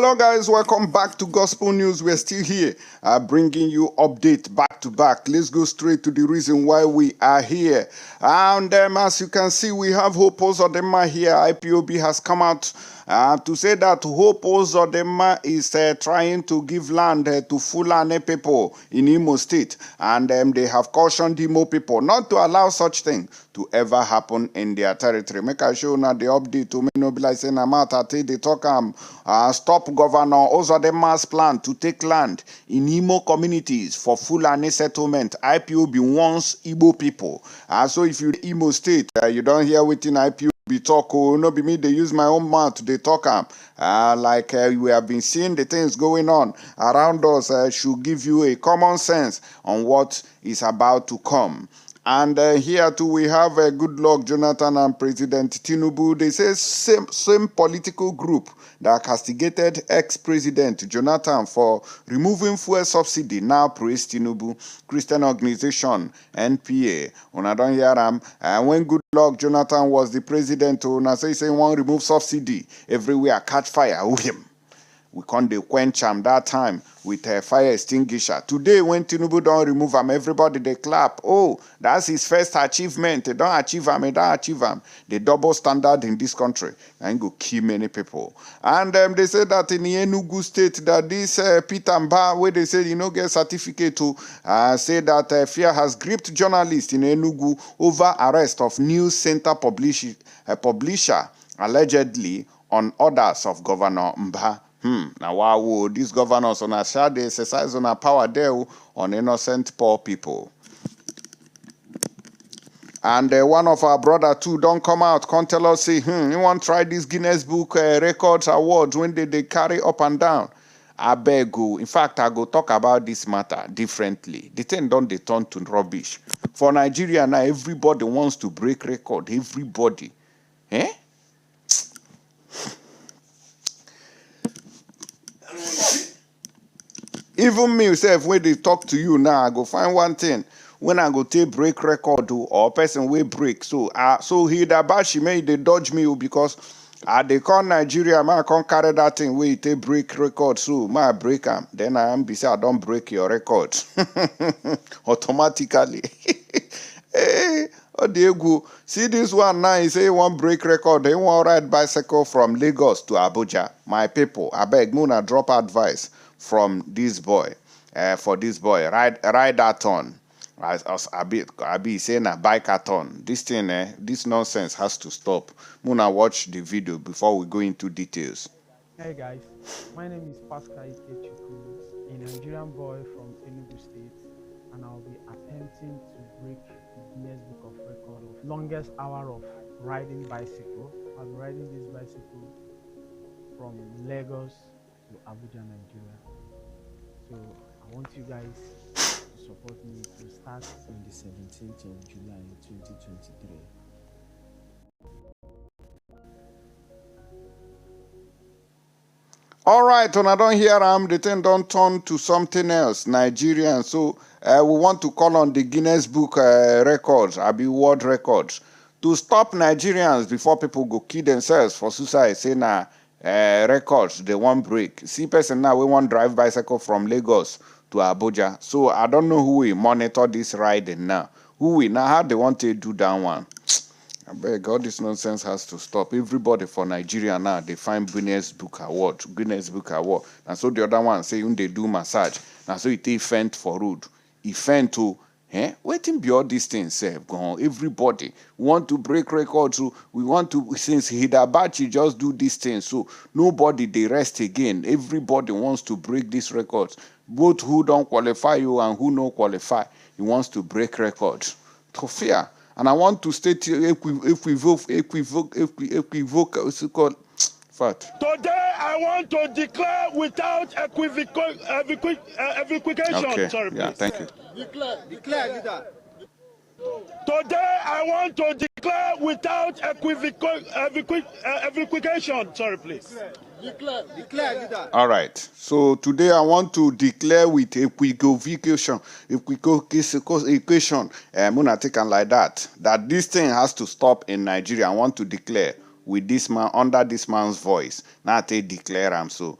Hello guys, welcome back to Gospel News. We're still here bringing you update back to back. Let's go straight to the reason why we are here. And as you can see, we have Hope Uzodinma here. IPOB has come out to say that Hope Uzodinma is trying to give land to Fulani people in Imo State. And they have cautioned Imo people not to allow such thing to ever happen in their territory. Make I show now the update to me no be like saying I'm out at the talk stop Governor Uzodinma's plan to take land in Imo communities for Fulani settlement. IPOB wants Igbo people. So if you Imo State, you don't hear within IPOB talk, no be me, they use my own mouth, they talk like we have been seeing the things going on around us should give you a common sense on what is about to come. And here too we have a good luck Jonathan and President Tinubu. They say same political group that castigated ex-president Jonathan for removing fuel subsidy now praise Tinubu. Christian organization NPA. Una don't hear them. When good luck Jonathan was the president, una say one remove subsidy everywhere catch fire with him. We can't quench him that time with a fire extinguisher. Today, when Tinubu don't remove him, everybody they clap. Oh, that's his first achievement. They don't achieve him, they don't achieve him. The double standard in this country and go kill many people. And they say that in the Enugu state that this Peter Mba, where they say you know get certificate to say that fear has gripped journalists in Enugu over arrest of news center publisher allegedly on orders of Governor Mba. Now wow, these governors on a share they exercise on a power there on innocent poor people. And one of our brother too don't come out, can't tell us say, you want to try this Guinness Book Records Awards when they carry up and down. I beg you. In fact, I go talk about this matter differently. The thing don't they turn to rubbish. For Nigeria now, everybody wants to break record. Everybody. Eh? Even me myself, when they talk to you now, I go find one thing. When I go take break record or person will break. So he that bash me, they dodge me because they call Nigeria, I can't carry that thing where you take break record. So my break them. Then I am beside I don't break your record. Automatically. Hey, oh they go. See this one now, he say one break record. They want ride bicycle from Lagos to Abuja. My people, I beg Muna drop advice from this boy, for this boy, ride that on. As I be saying a bike-a-thon. This thing, this nonsense has to stop. Muna watch the video before we go into details. Hey guys, my name is Pascal Téñsìon, a Nigerian boy from Enugu State, and I'll be attempting to break the Guinness Book of Record of longest hour of riding bicycle. I'll be riding this bicycle from Lagos to Abuja, Nigeria. So I want you guys to support me to start on the 17th of July 2023. All right, when I don't hear the thing don't turn to something else, Nigerian. So we want to call on the Guinness Book records, world records, to stop Nigerians before people go kill themselves for suicide. Say now. Records they won't break. See person now we want drive bicycle from Lagos to Abuja. So I don't know who will monitor this riding now. Who will now how they want to do that one. I beg all this nonsense has to stop. Everybody for Nigeria now they find Guinness Book Award. And so the other one say when they do massage. And so it event for road. Event to waiting be all these things go on. Everybody want to break records, so we want to since Hidabachi just do these things, so nobody they rest again. Everybody wants to break these records, both who don't qualify you and who no qualify. He wants to break records. To fear. And I want to state equivoke. What's it called? Fact. Today I want to declare without equivocation. Okay. Sorry, yeah, please. thank you. Declare leader. Today I want to declare without equivocation. Sorry, please. Declare leader. All right. So today I want to declare with equivocation. I'm gonna take it like that. That this thing has to stop in Nigeria. I want to declare with this man, under this man's voice. Now they declare him so.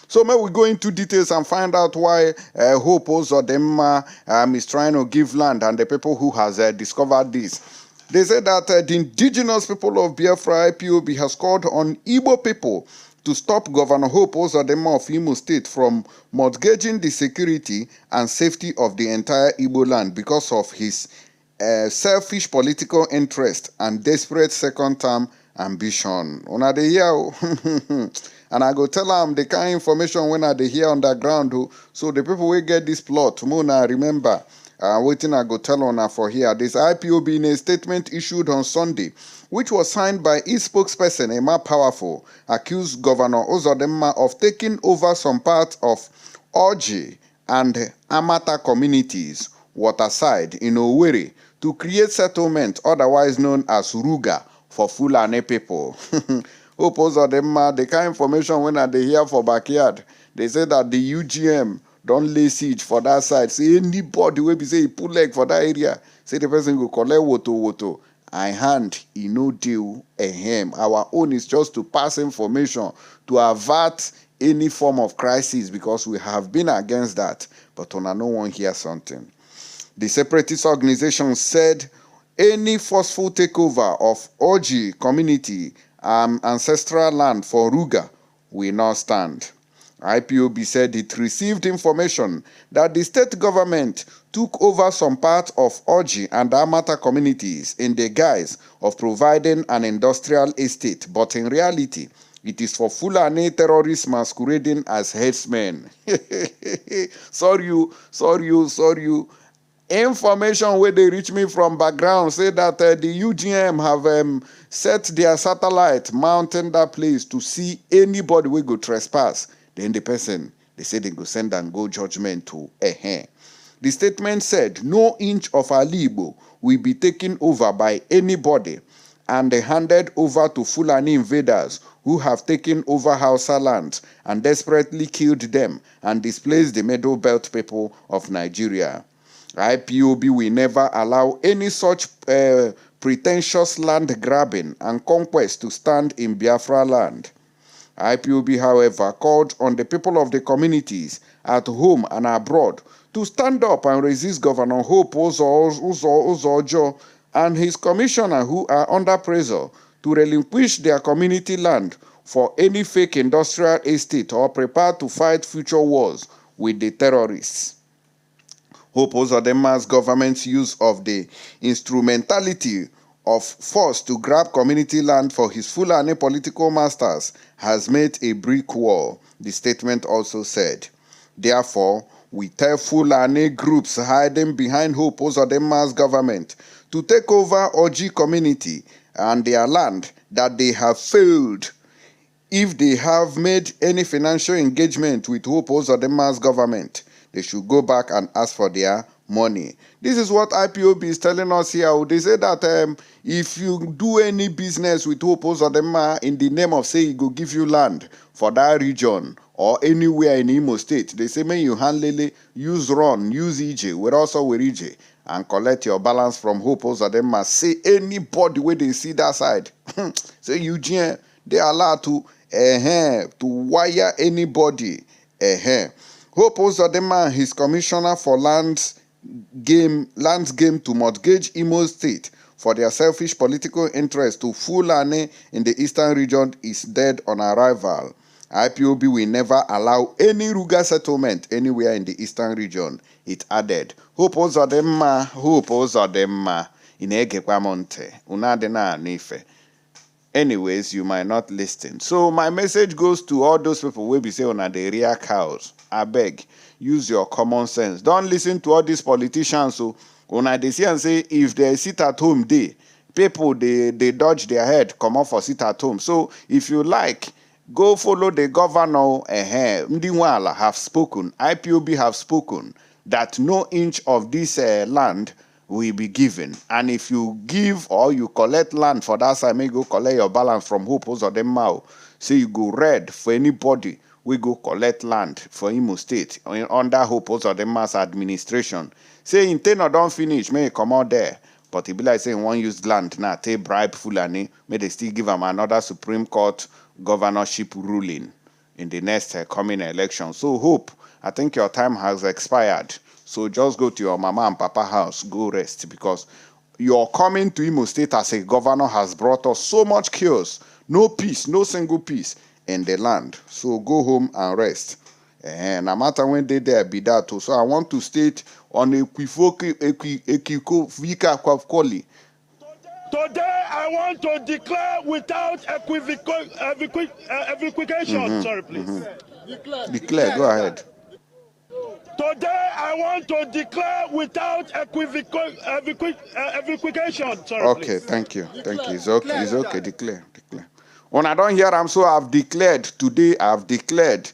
So may we go into details and find out why Hope Uzodinma is trying to give land, and the people who has discovered this. They said that the indigenous people of Biafra IPOB has called on Igbo people to stop Governor Hope Uzodinma of Imo State from mortgaging the security and safety of the entire Igbo land because of his selfish political interest and desperate second-term ambition. Una dey hear o. And I go tell them the kind of information when I dey hear on the ground. So the people will get this plot. Muna remember. Waiting, I go tell on for here. This IPOB in a statement issued on Sunday, which was signed by its spokesperson, Emma Powerful, accused Governor Uzodinma of taking over some parts of Oji and Amata communities, waterside in Owerri, to create settlement, otherwise known as Ruga, for Fulani people. Hope Uzodinma, the kind of information when they hear for backyard, they say that the UGM don't lay siege for that side. Say anybody will be say he pull leg for that area. Say the person go collect woto. I hand he no deal him. Our own is just to pass information to avert any form of crisis, because we have been against that. But on no one hear something. The separatist organization said any forceful takeover of Oji community ancestral land for Ruga will not stand. IPOB said it received information that the state government took over some part of Oji and Amata communities in the guise of providing an industrial estate, but in reality, it is for Fulani terrorists masquerading as herdsmen. Sorry you. Information where they reach me from background say that the UGM have set their satellite mounting that place to see anybody will go trespass. Then the person, they say they go send and go judgment to The statement said no inch of Alibo will be taken over by anybody and handed over to Fulani invaders who have taken over Hausa lands and desperately killed them and displaced the Middle Belt people of Nigeria. IPOB will never allow any such pretentious land grabbing and conquest to stand in Biafra land. IPOB, however, called on the people of the communities at home and abroad to stand up and resist Governor Hope Uzojo and his commissioner who are under pressure to relinquish their community land for any fake industrial estate or prepare to fight future wars with the terrorists. Hope Uzodinma's government's use of the instrumentality of force to grab community land for his Fulani political masters has made a brick wall, the statement also said. Therefore, we tell Fulani groups hiding behind Hope Uzodinma's government to take over Oji community and their land that they have failed. If they have made any financial engagement with Hope Uzodinma's government, they should go back and ask for their money. This is what IPOB is telling us here. They say that if you do any business with Hope Uzodinma in the name of say he go give you land for that region or anywhere in Imo State, they say may you handle use Wàrn, use EJ, we're also with EJ, and collect your balance from Hope Uzodinma. Say anybody where they see that side, say UGM, they are allowed to wire anybody. Hope Uzodinma and his commissioner for lands game to mortgage Imo State for their selfish political interest to Fulani in the eastern region is dead on arrival. IPOB will never allow any Ruga settlement anywhere in the eastern region, it added. Hope Uzodinma, inegekwa monte, unadena nife. Anyways, you might not listen. So my message goes to all those people who be say on the rear cows. I beg, use your common sense. Don't listen to all these politicians who they see and say if they sit at home, people they dodge their head, come off for sit at home. So if you like, go follow the governor. Mdiwala have spoken, IPOB have spoken that no inch of this land will be given. And if you give or you collect land for that side, may go collect your balance from Hope Uzodinma. So you go red for anybody. We go collect land for Imo State under Hope Uzodinma's administration. Say in tenor don't finish, may come out there. But he be like saying one use land now, take bribe Fulani, may they still give him another Supreme Court governorship ruling in the next coming election. So hope, I think your time has expired. So just go to your mama and papa house, go rest, because your coming to Imo State as a governor has brought us so much chaos, no peace, no single peace in the land. So go home and rest. And no matter when they there be that too. So I want to state on equivocal Today, I want to declare without equivocation. Sorry, please. Declare, go ahead. Today, I want to declare without equivocation. Sorry, Okay, please. thank you. Thank you. It's okay. Declare. When I don't hear, I'm so I've declared. Today, I've declared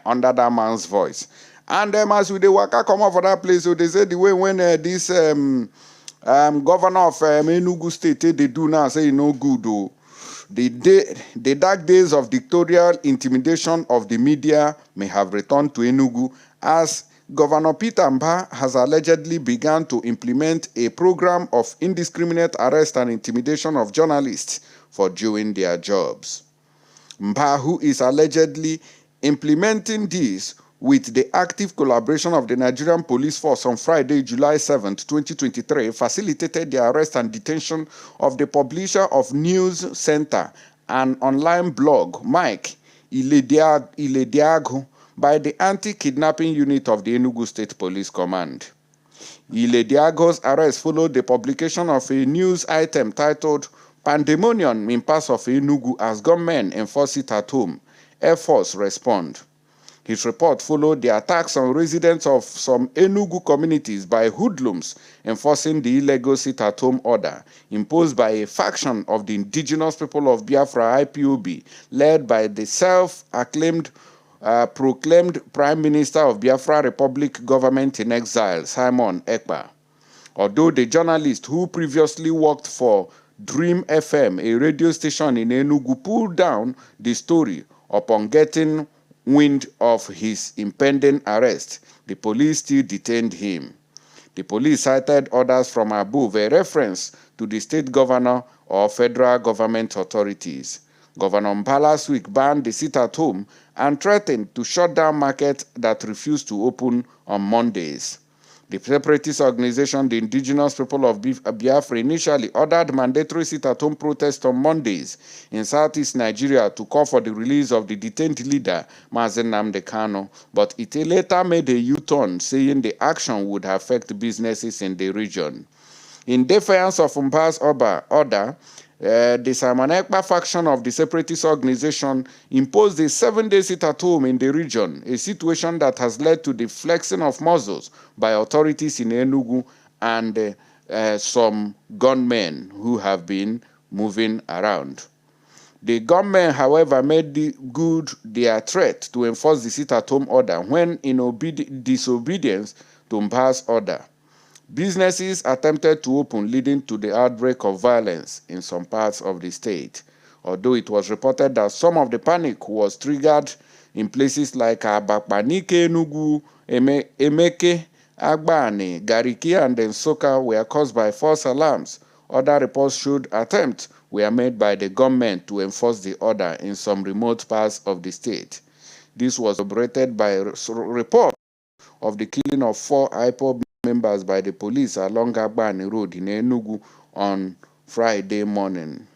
under that man's voice. And as we waka come up for that place, so they say the way when this governor of Enugu State, they do now, say no good though. The dark days of dictatorial intimidation of the media may have returned to Enugu as Governor Peter Mba has allegedly begun to implement a program of indiscriminate arrest and intimidation of journalists for doing their jobs. Mba, who is allegedly implementing this with the active collaboration of the Nigerian Police Force on Friday, July 7, 2023, facilitated the arrest and detention of the publisher of News Center, an online blog, Mike Ilediago, by the anti-kidnapping unit of the Enugu State Police Command. Ilediago's arrest followed the publication of a news item titled Pandemonium in parts of Enugu as gunmen enforce it at home. Air Force respond. His report followed the attacks on residents of some Enugu communities by hoodlums enforcing the illegal sit-at-home order imposed by a faction of the indigenous people of Biafra IPOB, led by the self-acclaimed proclaimed Prime Minister of Biafra Republic government in exile, Simon Ekpa. Although the journalist who previously worked for Dream FM, a radio station in Enugu, pulled down the story upon getting wind of his impending arrest, the police still detained him. The police cited orders from above, a reference to the state governor or federal government authorities. Governor Mba last week banned the sit-at-home and threatened to shut down markets that refused to open on Mondays. The separatist organization, the Indigenous People of Biafra, initially ordered mandatory sit-at-home protests on Mondays in southeast Nigeria to call for the release of the detained leader, Mazen Nnamdi Kanu, but it later made a U-turn, saying the action would affect businesses in the region. In defiance of Mba's order, the Simon Ekpa faction of the separatist organization imposed a 7-day sit-at-home in the region, a situation that has led to the flexing of muscles by authorities in Enugu and some gunmen who have been moving around. The gunmen, however, made good their threat to enforce the sit-at-home order when in disobedience to Mba's order. Businesses attempted to open, leading to the outbreak of violence in some parts of the state, although it was reported that some of the panic was triggered in places like Abakpanike, Enugu, Emeke, Agbani, Gariki, and Nsukka were caused by false alarms. Other reports showed attempts were made by the government to enforce the order in some remote parts of the state. This was corroborated by a report of the killing of 4 IPOB members by the police along Agbani Road in Enugu on Friday morning.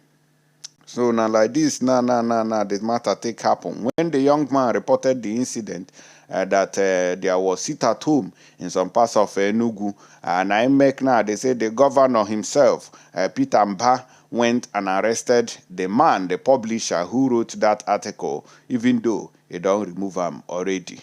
So now like this, the matter take happen. When the young man reported the incident that there was sit-at-home in some parts of Enugu, and I make now, they say the governor himself, Peter Mba, went and arrested the man, the publisher who wrote that article, even though he don't remove him already.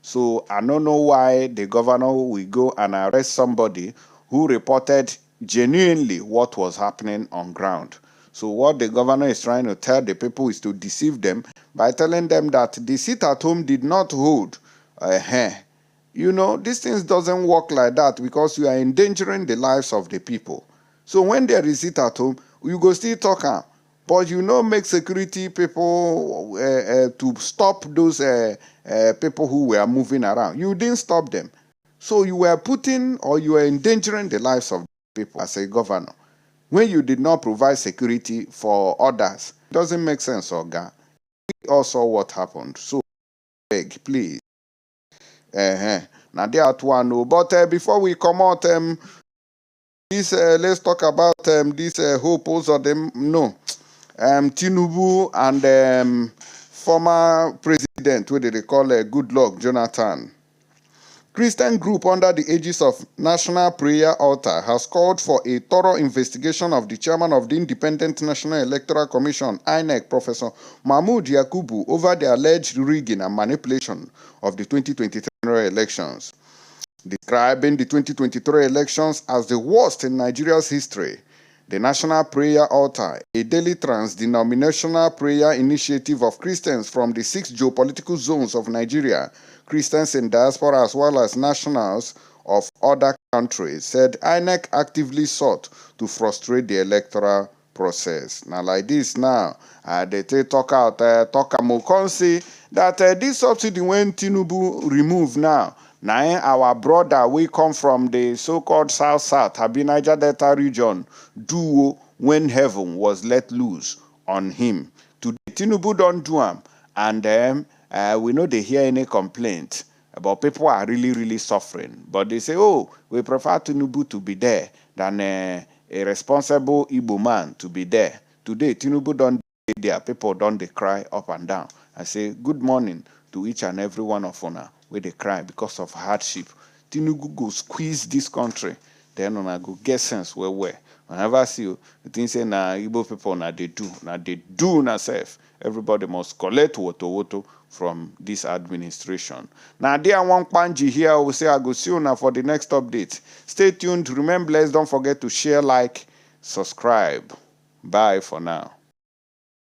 So I don't know why the governor will go and arrest somebody who reported genuinely what was happening on ground. So what the governor is trying to tell the people is to deceive them by telling them that the sit-at-home did not hold. You know, these things doesn't work like that because you are endangering the lives of the people. So when there is sit-at-home, you go still talk am. But you know, make security people to stop those people who were moving around. You didn't stop them. So you were putting or you were endangering the lives of people as a governor. When you did not provide security for others, it doesn't make sense, Oga. We all saw what happened. So, beg, please. Now, there are one. But before we come out, this let's talk about this hope also them no. Tinubu and former president, what they call Goodluck Jonathan. Christian group under the aegis of National Prayer Altar has called for a thorough investigation of the chairman of the Independent National Electoral Commission, INEC, Professor Mahmood Yakubu, over the alleged rigging and manipulation of the 2023 elections. Describing the 2023 elections as the worst in Nigeria's history, the National Prayer Altar, a daily trans-denominational prayer initiative of Christians from the 6 geopolitical zones of Nigeria, Christians in diaspora as well as nationals of other countries, said INEC actively sought to frustrate the electoral process. Now, like this now, they talk out, talk Mokonsi, that this subsidy when Tinubu removed now, our brother, we come from the so-called South, Abi Niger Delta region, do when heaven was let loose on him. Today, Tinubu don't do him, and we know they hear any complaint, but people are really suffering. But they say, oh, we prefer Tinubu to be there than a responsible Igbo man to be there. Today, Tinubu don't be there. People don't they cry up and down. I say, good morning to each and every one of una where they cry because of hardship. Tinubu go squeeze this country, then una go get sense where. Whenever I see you, the thing say na Igbo people na they do na self. Everybody must collect woto from this administration. Now there one panji here will say I go see you for the next update. Stay tuned, remain blessed, don't forget to share, like, subscribe. Bye for now.